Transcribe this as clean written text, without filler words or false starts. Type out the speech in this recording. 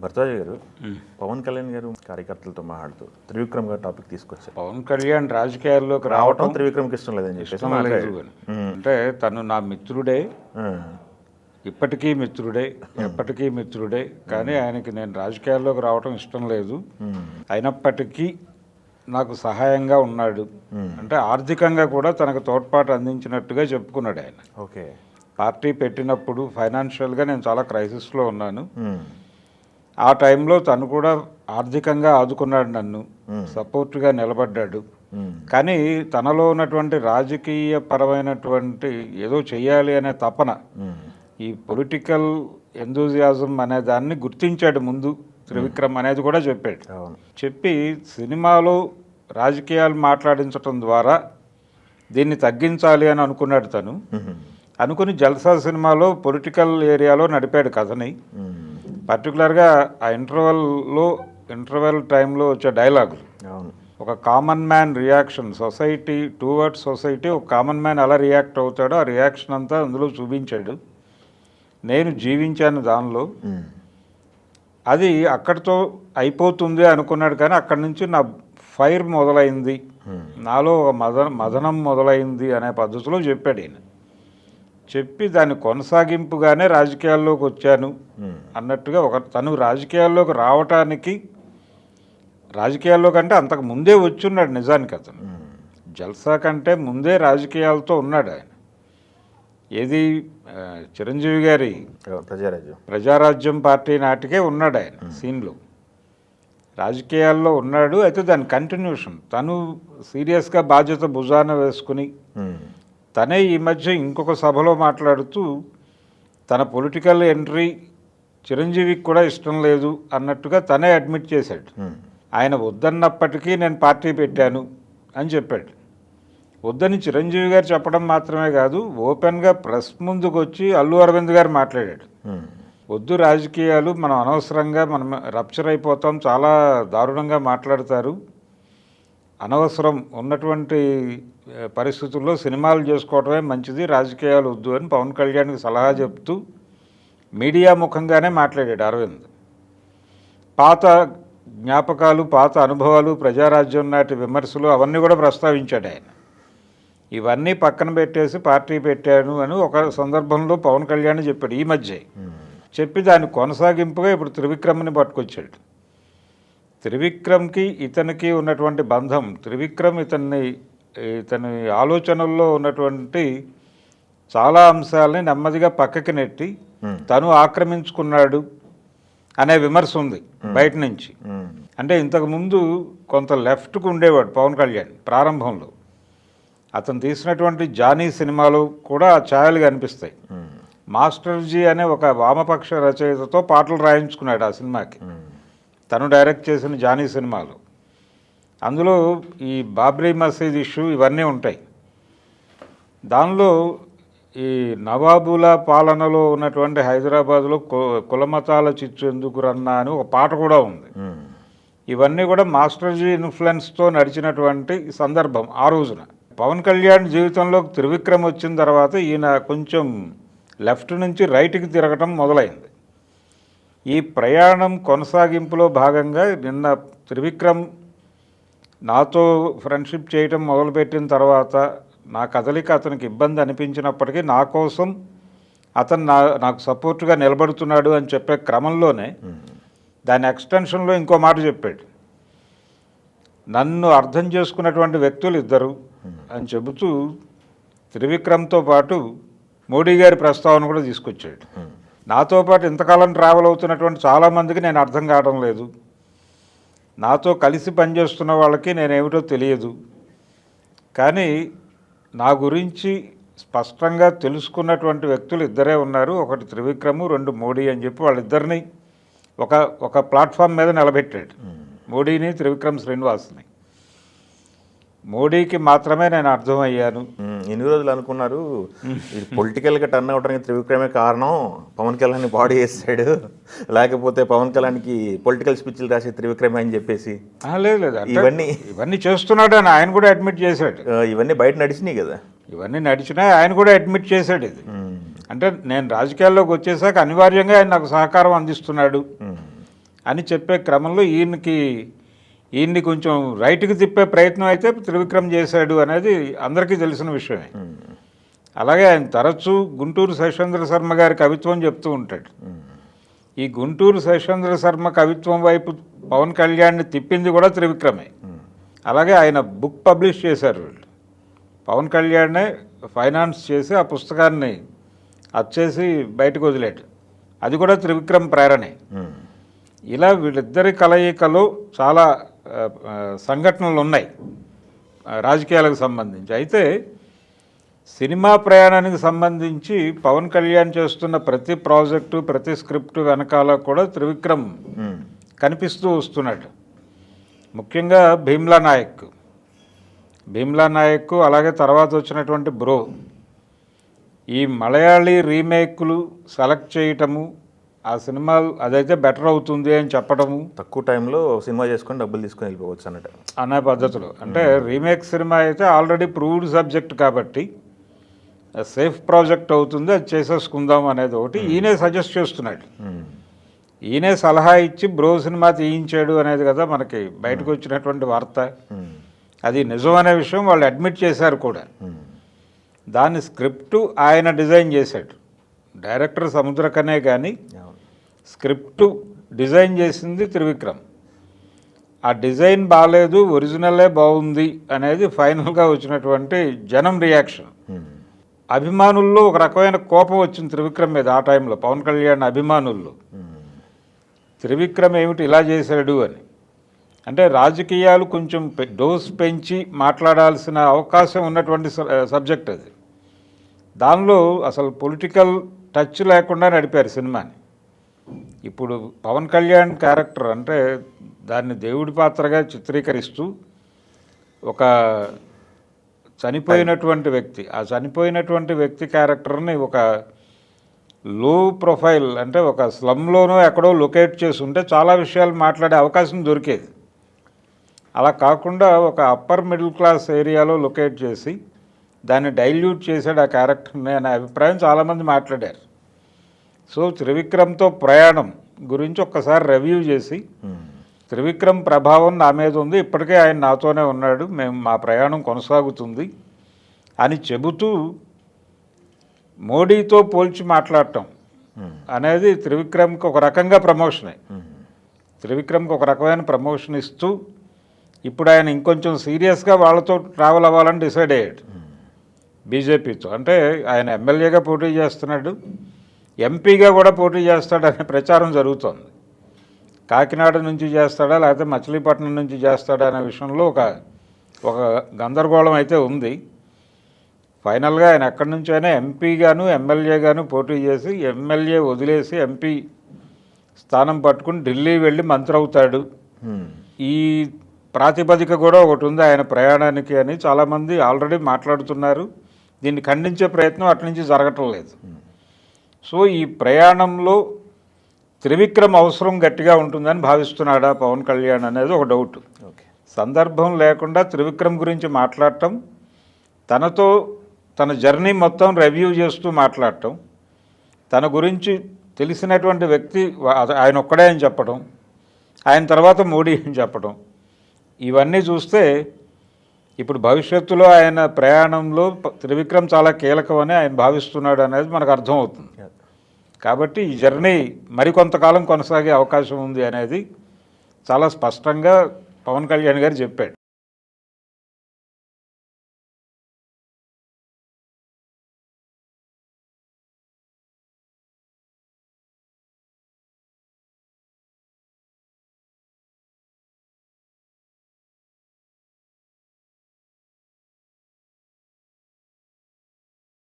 భరద్వాజ్ గారు పవన్ కళ్యాణ్ గారు కార్యకర్తలతో మాట్లాడుతూ త్రివిక్రమ్ గారు టాపిక్ తీసుకొచ్చారు. పవన్ కళ్యాణ్ రాజకీయాల్లోకి రావటం త్రివిక్రమ్కి ఇష్టం లేదని చెప్పేసి ఇష్టం లేదు అని. అంటే తను నా మిత్రుడే, ఇప్పటికీ మిత్రుడే, ఎప్పటికీ మిత్రుడే. కానీ ఆయనకి నేను రాజకీయాల్లోకి రావటం ఇష్టం లేదు. అయినప్పటికీ నాకు సహాయంగా ఉన్నాడు. అంటే ఆర్థికంగా కూడా తనకు తోడ్పాటు అందించినట్టుగా చెప్పుకున్నాడు ఆయన. ఓకే, పార్టీ పెట్టినప్పుడు ఫైనాన్షియల్గా నేను చాలా క్రైసిస్లో ఉన్నాను. ఆ టైంలో తను కూడా ఆర్థికంగా ఆదుకున్నాడు, నన్ను సపోర్ట్గా నిలబడ్డాడు. కానీ తనలో ఉన్నటువంటి రాజకీయ పరమైనటువంటి ఏదో చెయ్యాలి అనే తపన, ఈ పొలిటికల్ ఎంతూజియాజం అనే దాన్ని గుర్తించాడు ముందు త్రివిక్రమ్ అనేది కూడా చెప్పాడు. చెప్పి సినిమాలో రాజకీయాలు మాట్లాడించడం ద్వారా దీన్ని తగ్గించాలి అని అనుకున్నాడు తను. అనుకుని జల్సా సినిమాలో పొలిటికల్ ఏరియాలో నడిపాడు కథని. పర్టికులర్గా ఆ ఇంటర్వెల్ టైంలో వచ్చే డైలాగులు, ఒక common man reaction, society towards society, ఒక కామన్ మ్యాన్ ఎలా రియాక్ట్ అవుతాడో ఆ రియాక్షన్ అంతా అందులో చూపించాడు. నేను జీవించాను దానిలో. అది అక్కడితో అయిపోతుంది అనుకున్నాడు. కానీ అక్కడి నుంచి నా ఫైర్ మొదలైంది, నాలో ఒక మదనం మొదలైంది అనే పద్ధతిలో చెప్పాడు ఈయన. చెప్పి దాని కొనసాగింపుగానే రాజకీయాల్లోకి వచ్చాను అన్నట్టుగా తను రాజకీయాల్లోకి రావటానికి, రాజకీయాల్లో కంటే అంతకు ముందే వచ్చున్నాడు నిజానికి. అతను జల్సా కంటే ముందే రాజకీయాలతో ఉన్నాడు ఆయన. ఏది చిరంజీవి గారి ప్రజారాజ్యం పార్టీ నాటికే ఉన్నాడు ఆయన సీన్లో, రాజకీయాల్లో ఉన్నాడు. అయితే దాని కంటిన్యూషన్ తను సీరియస్గా బాధ్యత భుజాన వేసుకుని, తనే ఈ మధ్య ఇంకొక సభలో మాట్లాడుతూ తన పొలిటికల్ ఎంట్రీ చిరంజీవికి కూడా ఇష్టం లేదు అన్నట్టుగా తనే అడ్మిట్ చేశాడు. ఆయన వద్దన్నప్పటికీ నేను పార్టీ పెట్టాను అని చెప్పాడు. వద్దని చిరంజీవి గారు చెప్పడం మాత్రమే కాదు, ఓపెన్గా ప్రెస్ ముందుకు వచ్చి అల్లు అరవింద్ గారు మాట్లాడాడు. వద్దు రాజకీయాలు, మనం అనవసరంగా మనం రప్చర్ అయిపోతాం, చాలా దారుణంగా మాట్లాడతారు, అనవసరం, ఉన్నటువంటి పరిస్థితుల్లో సినిమాలు చేసుకోవటమే మంచిది, రాజకీయాలు వద్దు అని పవన్ కళ్యాణ్కి సలహా చెప్తూ మీడియా ముఖంగానే మాట్లాడాడు అరవింద్. పాత జ్ఞాపకాలు, పాత అనుభవాలు, ప్రజారాజ్యం నాటి విమర్శలు అవన్నీ కూడా ప్రస్తావించాడు ఆయన. ఇవన్నీ పక్కన పెట్టేసి పార్టీ పెట్టాను అని ఒక సందర్భంలో పవన్ కళ్యాణ్ చెప్పాడు ఈ మధ్య. చెప్పి దాని కొనసాగింపుగా ఇప్పుడు త్రివిక్రమ్ని పట్టుకొచ్చాడు. త్రివిక్రమ్కి ఇతనికి ఉన్నటువంటి బంధం, త్రివిక్రమ్ ఇతని ఆలోచనల్లో ఉన్నటువంటి చాలా అంశాలని నెమ్మదిగా పక్కకి నెట్టి తను ఆక్రమించుకున్నాడు అనే విమర్శ ఉంది బయట నుంచి. అంటే ఇంతకుముందు కొంత లెఫ్ట్కు ఉండేవాడు పవన్ కళ్యాణ్ ప్రారంభంలో. అతను తీసినటువంటి జానీ సినిమాలో కూడా ఆ ఛాయలు కనిపిస్తాయి. మాస్టర్జీ అనే ఒక వామపక్ష రచయితతో పాటలు రాయించుకున్నాడు ఆ సినిమాకి, తను డైరెక్ట్ చేసిన జానీ సినిమాలో. అందులో ఈ బాబ్రీ మసీద్ ఇష్యూ ఇవన్నీ ఉంటాయి. దానిలో ఈ నవాబుల పాలనలో ఉన్నటువంటి హైదరాబాద్లో కులమతాల చిచ్చు ఎందుకు రన్నా అని ఒక పాట కూడా ఉంది. ఇవన్నీ కూడా మాస్టర్జీ ఇన్ఫ్లుయెన్స్తో నడిచినటువంటి సందర్భం ఆ రోజున. పవన్ కళ్యాణ్ జీవితంలో త్రివిక్రమ్ వచ్చిన తర్వాత ఈయన కొంచెం లెఫ్ట్ నుంచి రైట్కి తిరగటం మొదలైంది. ఈ ప్రయాణం కొనసాగింపులో భాగంగా నిన్న త్రివిక్రమ్ నాతో ఫ్రెండ్షిప్ చేయటం మొదలుపెట్టిన తర్వాత నా కదలిక అతనికి ఇబ్బంది అనిపించినప్పటికీ నా కోసం అతను నాకు సపోర్ట్గా నిలబడుతున్నాడు అని చెప్పే క్రమంలోనే దాని ఎక్స్టెన్షన్లో ఇంకో మాట చెప్పాడు. నన్ను అర్థం చేసుకున్నటువంటి వ్యక్తులు ఇద్దరు అని చెబుతూ త్రివిక్రమ్తో పాటు మోడీ గారి ప్రస్తావన కూడా తీసుకొచ్చాడు. నాతో పాటు ఇంతకాలం ట్రావెల్ అవుతున్నటువంటి చాలామందికి నేను అర్థం కావడం లేదు, నాతో కలిసి పనిచేస్తున్న వాళ్ళకి నేనేమిటో తెలియదు, కానీ నా గురించి స్పష్టంగా తెలుసుకున్నటువంటి వ్యక్తులు ఇద్దరే ఉన్నారు, ఒకటి త్రివిక్రము, రెండు మోడీ అని చెప్పి వాళ్ళిద్దరిని ఒక ప్లాట్ఫామ్ మీద నిలబెట్టాడు. మోడీని, త్రివిక్రమ్ శ్రీనివాస్ని. మోడీకి మాత్రమే నేను అర్థమయ్యాను. ఎన్ని రోజులు అనుకున్నారు ఇది పొలిటికల్గా టర్న్ అవడానికి త్రివిక్రమే కారణం, పవన్ కళ్యాణ్ బాడీ వేసాడు, లేకపోతే పవన్ కళ్యాణ్కి పొలిటికల్ స్పీచ్లు రాసే త్రివిక్రమే అని చెప్పేసి. లేదు, ఇవన్నీ చేస్తున్నాడు అని ఆయన కూడా అడ్మిట్ చేశాడు. ఇవన్నీ బయట నడిచినాయి కదా, ఇవన్నీ నడిచినాయి, ఆయన కూడా అడ్మిట్ చేశాడు. ఇది అంటే నేను రాజకీయాల్లోకి వచ్చేసాక అనివార్యంగా ఆయన నాకు సహకారం అందిస్తున్నాడు, అని చెప్పే క్రమంలో ఈయన్ని కొంచెం రైట్కి తిప్పే ప్రయత్నం అయితే త్రివిక్రమ్ చేశాడు అనేది అందరికీ తెలిసిన విషయమే. అలాగే ఆయన తరచూ గుంటూరు శేషేంద్ర శర్మ గారి కవిత్వం చెప్తూ ఉంటాడు. ఈ గుంటూరు శేషేంద్ర శర్మ కవిత్వం వైపు పవన్ కళ్యాణ్ని తిప్పింది కూడా త్రివిక్రమే. అలాగే ఆయన బుక్ పబ్లిష్ చేశారు వీళ్ళు. పవన్ కళ్యాణ్నే ఫైనాన్స్ చేసి ఆ పుస్తకాన్ని అచ్చేసి బయటకు వదిలేడు. అది కూడా త్రివిక్రమ్ ప్రేరణే. ఇలా వీళ్ళిద్దరి కలయికలో చాలా సంఘటనలు ఉన్నాయి రాజకీయాలకు సంబంధించి. అయితే సినిమా ప్రయాణానికి సంబంధించి పవన్ కళ్యాణ్ చేస్తున్న ప్రతి ప్రాజెక్టు, ప్రతి స్క్రిప్టు వెనకాల కూడా త్రివిక్రమ్ కనిపిస్తూ వస్తున్నాడు. ముఖ్యంగా భీమ్లా నాయక్, అలాగే తర్వాత వచ్చినటువంటి బ్రో, ఈ మలయాళీ రీమేక్లు సెలెక్ట్ చేయటము, ఆ సినిమాలు అదైతే బెటర్ అవుతుంది అని చెప్పడము, తక్కువ టైంలో సినిమా చేసుకొని డబ్బులు తీసుకొని వెళ్ళిపోవచ్చు అన్నట్టు అనే పద్ధతిలో. అంటే రీమేక్ సినిమా అయితే ఆల్రెడీ ప్రూవ్డ్ సబ్జెక్ట్ కాబట్టి సేఫ్ ప్రాజెక్ట్ అవుతుంది, అది చేసేసుకుందాం అనేది ఒకటి ఈయనే సజెస్ట్ చేస్తున్నాడు. ఈయనే సలహా ఇచ్చి బ్రో సినిమా తీయించాడు అనేది కదా మనకి బయటకు వచ్చినటువంటి వార్త. అది నిజం అనే విషయం వాళ్ళు అడ్మిట్ చేశారు కూడా. దాని స్క్రిప్టు ఆయన డిజైన్ చేశాడు. డైరెక్టర్ సముద్రకనే కానీ స్క్రిప్టు డిజైన్ చేసింది త్రివిక్రమ్. ఆ డిజైన్ బాగాలేదు, ఒరిజినలే బాగుంది అనేది ఫైనల్గా వచ్చినటువంటి జనం రియాక్షన్. అభిమానుల్లో ఒక రకమైన కోపం వచ్చింది త్రివిక్రమ్ మీద ఆ టైంలో. పవన్ కళ్యాణ్ అభిమానుల్లో త్రివిక్రమ్ ఏమిటి ఇలా చేశాడు అని. అంటే రాజకీయాలు కొంచెం డోస్ పెంచి మాట్లాడాల్సిన అవకాశం ఉన్నటువంటి సబ్జెక్ట్ అది. దానిలో అసలు పొలిటికల్ టచ్ లేకుండా నడిపారు సినిమాని. ఇప్పుడు పవన్ కళ్యాణ్ క్యారెక్టర్ అంటే దాన్ని దేవుడి పాత్రగా చిత్రీకరిస్తూ ఒక చనిపోయినటువంటి వ్యక్తి, ఆ చనిపోయినటువంటి వ్యక్తి క్యారెక్టర్ని ఒక లో ప్రొఫైల్ అంటే ఒక స్లమ్లోనో ఎక్కడో లొకేట్ చేసి ఉంటే చాలా విషయాలు మాట్లాడే అవకాశం దొరికేది. అలా కాకుండా ఒక అప్పర్ మిడిల్ క్లాస్ ఏరియాలో లొకేట్ చేసి దాన్ని డైల్యూట్ చేశాడు ఆ క్యారెక్టర్ని అనే అభిప్రాయం చాలామంది మాట్లాడారు. సో త్రివిక్రమ్తో ప్రయాణం గురించి ఒక్కసారి రివ్యూ చేసి, త్రివిక్రమ్ ప్రభావం నా మీద ఉంది, ఇప్పటికే ఆయన నాతోనే ఉన్నాడు, మా ప్రయాణం కొనసాగుతుంది అని చెబుతూ మోడీతో పోల్చి మాట్లాడటం అనేది త్రివిక్రమ్కి ఒక రకంగా ప్రమోషనే. త్రివిక్రమ్కి ఒక రకమైన ప్రమోషన్ ఇస్తూ ఇప్పుడు ఆయన ఇంకొంచెం సీరియస్గా వాళ్ళతో ట్రావెల్ అవ్వాలని డిసైడ్ అయ్యాడు బీజేపీతో. అంటే ఆయన ఎమ్మెల్యేగా పోటీ చేస్తున్నాడు, ఎంపీగా కూడా పోటీ చేస్తాడనే ప్రచారం జరుగుతోంది. కాకినాడ నుంచి చేస్తాడా లేకపోతే మచిలీపట్నం నుంచి చేస్తాడా అనే విషయంలో ఒక గందరగోళం అయితే ఉంది. ఫైనల్గా ఆయన ఎక్కడి నుంచైనా ఎంపీగాను ఎమ్మెల్యేగాను పోటీ చేసి ఎమ్మెల్యే వదిలేసి ఎంపీ స్థానం పట్టుకుని ఢిల్లీ వెళ్ళి మంత్రి అవుతాడు. ఈ ప్రాతిపదిక కూడా ఒకటి ఉంది ఆయన ప్రయాణానికి అని చాలామంది ఆల్రెడీ మాట్లాడుతున్నారు. దీన్ని ఖండించే ప్రయత్నం అటు నుంచి జరగటం లేదు. సో ఈ ప్రయాణంలో త్రివిక్రమ్ అవసరం గట్టిగా ఉంటుందని భావిస్తున్నాడా పవన్ కళ్యాణ్ అనేది ఒక డౌట్. సందర్భం లేకుండా త్రివిక్రమ్ గురించి మాట్లాడటం, తనతో తన జర్నీ మొత్తం రివ్యూ చేస్తూ మాట్లాడటం, తన గురించి తెలిసినటువంటి వ్యక్తి ఆయన ఒక్కడే అని చెప్పడం, ఆయన తర్వాత మోడీ అని చెప్పడం, ఇవన్నీ చూస్తే ఇప్పుడు భవిష్యత్తులో ఆయన ప్రయాణంలో త్రివిక్రమ్ చాలా కీలకమని ఆయన భావిస్తున్నాడు అనేది మనకు అర్థమవుతుంది. కాబట్టి ఈ జర్నీ మరికొంతకాలం కొనసాగే అవకాశం ఉంది అనేది చాలా స్పష్టంగా పవన్ కళ్యాణ్ గారు చెప్పాడు.